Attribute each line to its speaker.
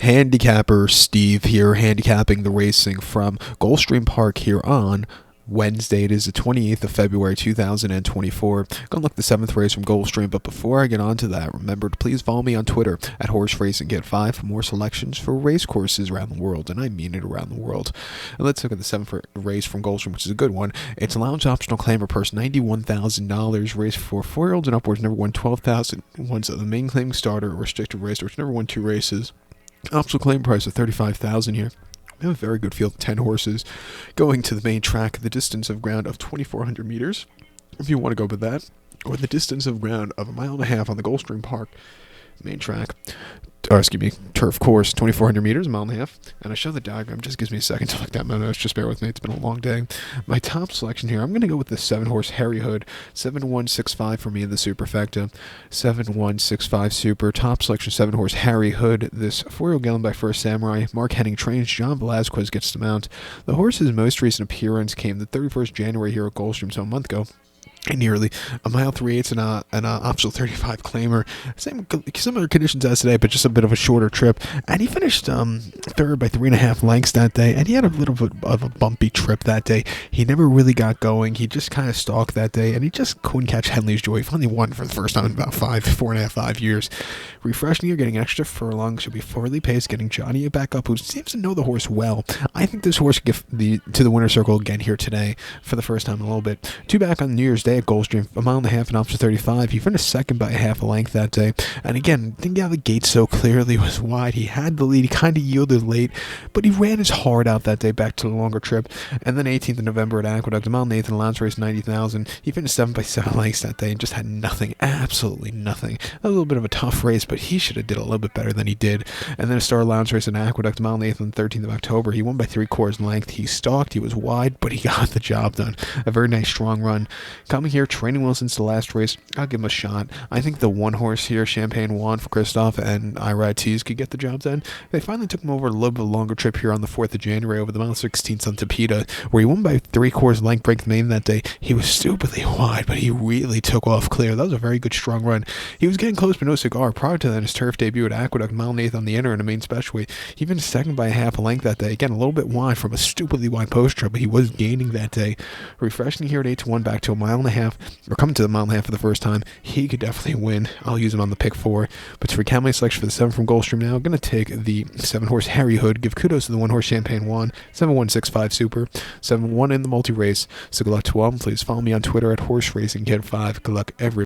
Speaker 1: Handicapper Steve here, handicapping the racing from Gulfstream Park here on Wednesday. It is the 28th of February 2024. Gonna look at the 7th race from Gulfstream, but before I get on to that, remember to please follow me on Twitter at Horse Racing Get 5 for more selections for race courses around the world, and I mean it, around the world. And let's look at the 7th race from Gulfstream, which is a good one. It's a lounge optional claimer purse, $91,000, race for 4-year-olds and upwards, never won 12,000 once the main claiming starter, restricted race, which never won 2 races. Optional claim price of $35,000 here. We have a very good field of 10 horses going to the main track, the distance of ground of 2,400 meters, if you want to go with that, or the distance of ground of 1.5 miles on the Gulfstream Park main track, turf course, 2,400 meters, 1.5 miles. And I show the diagram, just gives me a second to look at my notes, just bear with me, it's been a long day. My top selection here, I'm going to go with the 7-horse Harry Hood, 7165 for me in the superfecta, 7165 super, top selection 7-horse Harry Hood, this 4-year-old gallon by First Samurai, Mark Henning trains, John Velazquez gets the mount. The horse's most recent appearance came the 31st January here at Gulfstream, so a month ago. Nearly 1.3 miles and an optional 35 claimer. Similar conditions as today, but just a bit of a shorter trip. And he finished third by 3.5 lengths that day. And he had a little bit of a bumpy trip that day. He never really got going. He just kind of stalked that day, and he just couldn't catch Henley's joy. He finally won for the first time in about 5 years. Refreshing here, getting extra furlong. Should be forwardly paced, getting Johnny back up, who seems to know the horse well. I think this horse could get to the winner's circle again here today for the first time in a little bit. 2 back on New Year's Day at Gulfstream, 1.5 miles and option 35. He finished second by 0.5 length that day. And again, didn't get out of the gate so clearly, was wide. He had the lead. He kind of yielded late, but he ran his heart out that day back to the longer trip. And then 18th of November at Aqueduct, 1.8 miles in the lounge race, 90,000. He finished 7 by 7 lengths that day and just had nothing, absolutely nothing. A little bit of a tough race, but he should have did a little bit better than he did. And then a Star Lounge race at Aqueduct, 1.8 miles on the 13th of October. He won by 3/4 length. He stalked. He was wide, but he got the job done. A very nice, strong run. Coming here, training well since the last race. I'll give him a shot. I think the 1 horse here, Champagne Juan for Christoph and Irad Tees, could get the job done. They finally took him over a little bit longer trip here on the 4th of January over the mile 16th on Tapeta, where he won by 3/4 length, break the main that day. He was stupidly wide, but he really took off clear. That was a very good, strong run. He was getting close, but no cigar. Prior to that, his turf debut at Aqueduct, 1.8 miles on the inner and a main specialty. He finished second by 0.5 length that day. Again, a little bit wide from a stupidly wide post trip, but he was gaining that day. Refreshing here at 8-1 back to 1.5 miles, or coming to the 1.5 miles for the first time. He could definitely win. I'll use him on the pick 4. But to recount my selection for the 7 from Gulfstream now, I'm going to take the 7-horse Harry Hood, give kudos to the 1-horse Champagne Juan, 7165 super, 7-1 in the multi-race. So good luck to all. Please follow me on Twitter at Horse Racing Kid 5. Good luck, everybody.